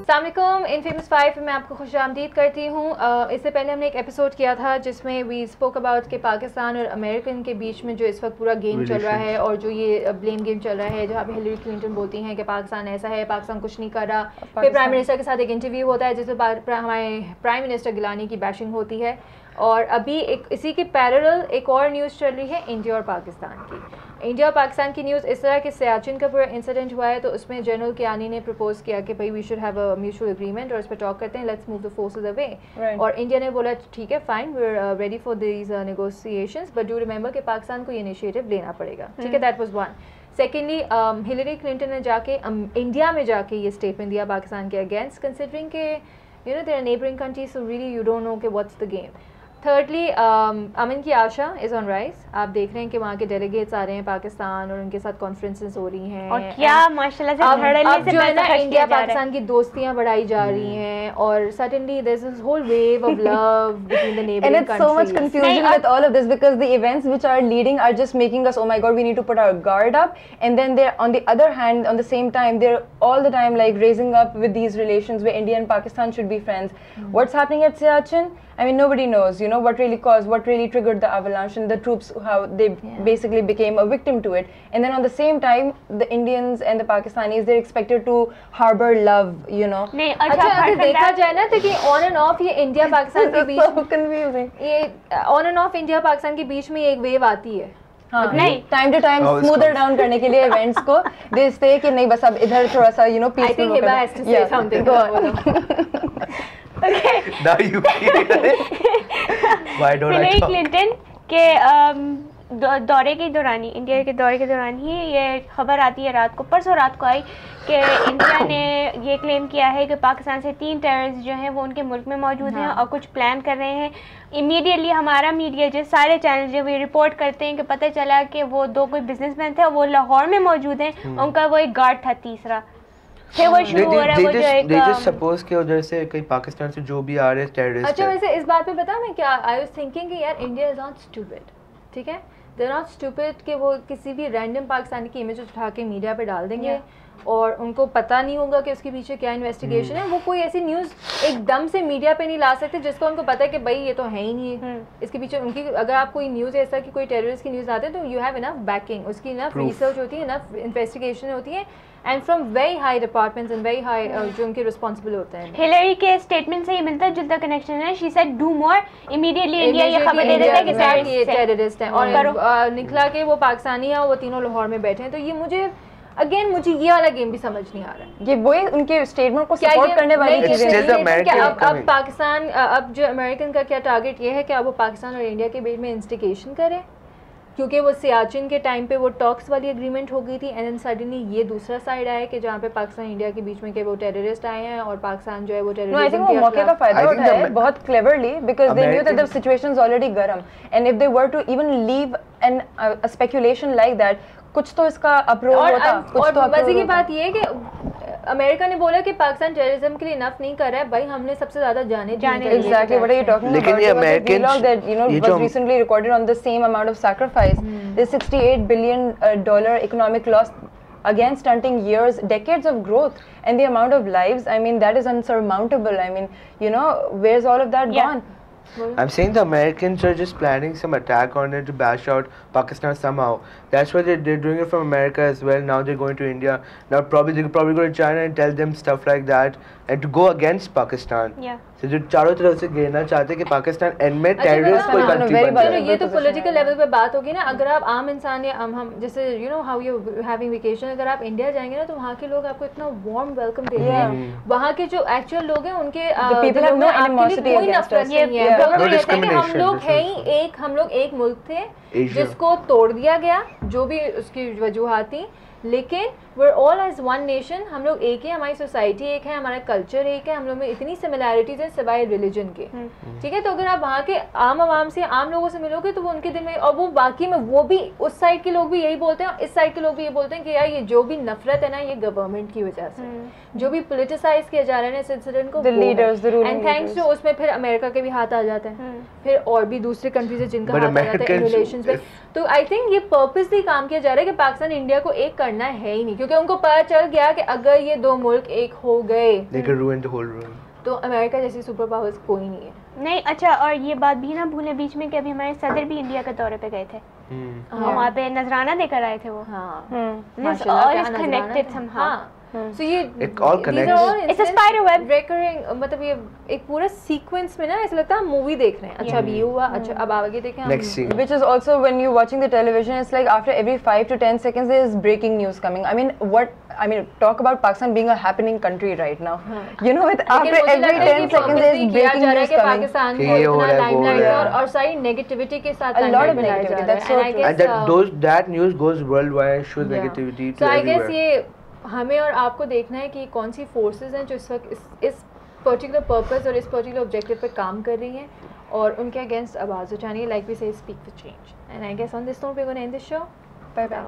अस्सलाम वालेकुम, इनफेमस 5 में मैं आपको खुशामदीद करती हूँ। इससे पहले हमने एक एपिसोड किया था जिसमें वी स्पोक अबाउट के पाकिस्तान और अमेरिकन के बीच में जो इस वक्त पूरा गेम चल रहा है और जो ये ब्लेम गेम चल रहा है, जहाँ पे हिलरी क्लिंटन बोलती हैं कि पाकिस्तान ऐसा है, पाकिस्तान कुछ नहीं कर रहा। फिर प्राइम मिनिस्टर के साथ एक इंटरव्यू होता है जिसमें हमारे प्राइम मिनिस्टर गिलानी की बैशिंग होती है। और अभी इसी के पैरेलल एक और न्यूज़ चल रही है इंडिया और पाकिस्तान की। इंडिया और पाकिस्तान की न्यूज़ इस तरह कि सियाचिन का पूरा इंसिडेंट हुआ है, तो उसमें जनरल कियानी ने प्रपोज किया कि भाई we should have a mutual agreement और इस पर टॉक करते हैं, let's move the forces away. और इंडिया ने बोला ठीक है fine, we are ready for these negotiations, but do remember कि पाकिस्तान को ये इनिशिएटिव लेना पड़ेगा। ठीक है, that was one. Secondly, Hillary Clinton ने जाके इंडिया में जाके ये स्टेटमेंट दिया पाकिस्तान के अगेंस्ट, कंसिडरिंग के you know there neighbouring countries, so really you don't know कि व्हाट्स द गेम। थर्डली, अमन की आशा इज़ ऑन राइज। आप देख रहे हैं कि वहाँ के डेलीगेट्स आ रहे हैं पाकिस्तान और उनके साथ कॉन्फ्रेंसेस हो रही हैं, और क्या माशाल्लाह से अब जो है ना इंडिया पाकिस्तान की दोस्तियाँ बढ़ाई जा रही हैं और suddenly there is this whole wave of love between the neighbouring and it's so much confusion with all of this because the events which are leading are just making us, oh my god, we need to put our guard up, and then they're on the other hand, on the same time, they're all the time like raising up with these relations where India and Pakistan should be friends. What's happening at Siachen? I mean, nobody knows, you know, what really caused, what really triggered the avalanche, and the troops, how they basically became a victim to it. And then on the same time, the Indians and the Pakistanis, they're expected to harbor love, you know. अच्छा अगर देखा जाए ना तो कि on and off ये India Pakistan के बीच so confusing. ये on and off India Pakistan के बीच में एक वेव आती है। हाँ, नहीं time to time smoother down करने के लिए इवेंट्स को देखते कि नहीं बस अब इधर थोड़ा सा यू नो पीसफुल हो गया। Okay. Now you feel it. Why don't I Hillary talk? Clinton के दौरे के दौरान ही, इंडिया के दौरे के दौरान ही ये खबर आती है रात को, परसों रात को आई कि इंडिया ने ये क्लेम किया है कि पाकिस्तान से 3 टेररिस्ट जो हैं वो उनके मुल्क में मौजूद हैं और कुछ प्लान कर रहे हैं। इमीडिएटली हमारा मीडिया जो सारे चैनल जो भी रिपोर्ट करते हैं कि पता चला कि वो 2 कोई बिजनेसमैन थे, वो लाहौर में मौजूद हैं, उनका वो एक गार्ड था तीसरा। फिर वो शुरू हो रहा है वो जो एक सपोज के उधर से कहीं पाकिस्तान से जो भी आ रहे टेररिस्ट। अच्छा वैसे इस बात पे पता मैं क्या आई वाज थिंकिंग कि यार इंडिया इज नॉट स्टूपिड, ठीक है, दे आर नॉट स्टूपिड कि वो किसी भी रैंडम पाकिस्तानी की इमेज उठा के मीडिया पे डाल देंगे और उनको पता नहीं होगा कि उसके पीछे क्या इन्वेस्टिगेशन है। वो कोई ऐसी न्यूज़ एकदम से मीडिया पे नहीं ला सकते जिसको उनको पता है कि भाई ये तो है ही नहीं है, इसके पीछे उनकी अगर आप कोई न्यूज़ ऐसा कि कोई टेररिस्ट की न्यूज़ आते हैं तो यू हैव इनफ बैकिंग, उसकी इनफ रिसर्च होती है, इनफ इन्वेस्टिगेशन होती है and from very high departments and very high जो उनके रिस्पॉन्सिबल होते हैं। हिलरी के स्टेटमेंट से ही मिलता जुलता कनेक्शन है। She said do more, immediately India ये खबर दे देता है कि ये टेररिस्ट है और निकला के वो पाकिस्तानी है, वो तीनों लाहौर में बैठे हैं। तो ये मुझे ये वाला गेम भी समझ नहीं आ रहा है। ये वही उनके स्टेटमेंट को सपोर्ट करने वाली चीज़ है। अब पाकिस्तान, अब जो अमेरिकन का क्या टारगेट ये है कि अब वो पाकिस्तान और इंडिया के बीच में इंस्टिगेशन करें, क्योंकि वो सियाचिन के टाइम पे वो टॉक्स वाली एग्रीमेंट हो गई थी एंड देन सडनली ये दूसरा साइड आया कि जहाँ पे पाकिस्तान इंडिया के बीच में के वो टेररिस्ट आए हैं और पाकिस्तान जो है वो टेररिज्म के मौके का फायदा उठाया है बहुत cleverly because they knew that the situation is already गरम and if they were to even leave an a speculation like that, कुछ तो इसका अप्रूव होता। और मजे की बात ये है कि अमेरिका ने बोला कि पाकिस्तान टेररिज्म के लिए इनफ नहीं कर रहा है, भाई हमने सबसे ज्यादा जाने exactly what are you talking about. लेकिन ये American that you know was recently recorded on the same amount of sacrifice, this $68 billion economic loss against stunting years, decades of growth, and the amount of lives, I mean, that is unsurmountable. I mean, you know, where's all of that gone? I'm saying the Americans are just planning some attack on it to bash out Pakistan somehow. That's why they're doing it from America as well. Now they're going to India. Now they could probably go to China and tell them stuff like that and to go against Pakistan. Yeah. So जो चारों तरफ से घेरना चाहते हैं कि Pakistan and में terrorist कोई country बन जाए। ये तो पॉलिटिकल लेवल पे बात होगी ना। अगर आप आम इंसान या हम जैसे you know how you having vacation, अगर आप इंडिया जाएंगे ना तो वहाँ के लोग आपको इतना वार्म वेलकम देते हैं। वहाँ के जो एक्चुअल लोग हैं उनके कोई नफरत नहीं है। हम लोग हैं ही एक, हम लोग एक मुल्क थे जिसको तोड़ दिया गया, जो भी उसकी वजूहात थी, लेकिन we're all as one nation, हम लोग एक है, हमारी सोसाइटी एक है, हमारा कल्चर एक है, हम लोग में इतनी सिमिलैरिटीज हैं सिवाय रिलीजन के, ठीक है। तो अगर आप वहाँ के आम आवाम से, आम लोगों से मिलोगे तो वो उनके दिल में, और वो बाकी में वो भी उस साइड के लोग भी यही बोलते हैं और इस साइड के लोग भी ये बोलते हैं कि यार ये जो भी नफरत है ना ये गवर्नमेंट की वजह से, जो भी पोलिटिसाइज किया जा रहा है इस इंसिडेंट को, एंड थैंक्स टू उसमें फिर अमेरिका के भी हाथ आ जाते हैं, फिर और भी दूसरे कंट्रीज है जिनका हाथ आ जाता है रिलेशंस पे। तो आई थिंक ये पर्पसली काम किया जा रहा है कि पाकिस्तान इंडिया को एक करना है ही नहीं, क्योंकि उनको पता चल गया कि अगर ये दो मुल्क एक हो गए they could ruin the whole world. तो अमेरिका जैसी सुपर पावर्स कोई नहीं है। नहीं अच्छा, और ये बात भी ना भूले बीच में कि अभी हमारे सदर भी इंडिया के दौरे पे गए थे, वहाँ पे नजराना देकर आए थे वो। माशाल्लाह, All is connected somehow. So ये It all connects. It's a spider web. Recurring, मतलब ये एक पूरा सीक्वेंस में ना ऐसा लगता है हम मूवी देख रहे हैं। अच्छा अभी ये हुआ, अच्छा अब आगे देखें हम। Next scene. Which is also when you're watching the television, it's like after every 5 to 10 seconds there is breaking news coming. I mean, talk about Pakistan being a happening country right now. You know, with after every 10 seconds there is breaking news coming. Pakistan को इतना limelight और सारी negativity के साथ a lot of negativity. That's so true. And that news goes worldwide, shows negativity to So I everywhere. guess ये हमें और आपको देखना है कि कौन सी फोर्सेस हैं जो इस वक्त इस पर्टिकुलर पर्पस और इस पर्टिकुलर ऑब्जेक्टिव पे काम कर रही हैं और उनके अगेंस्ट आवाज़ उठानी है, like we say speak for change. And I guess on this note we are gonna end this show. Bye bye.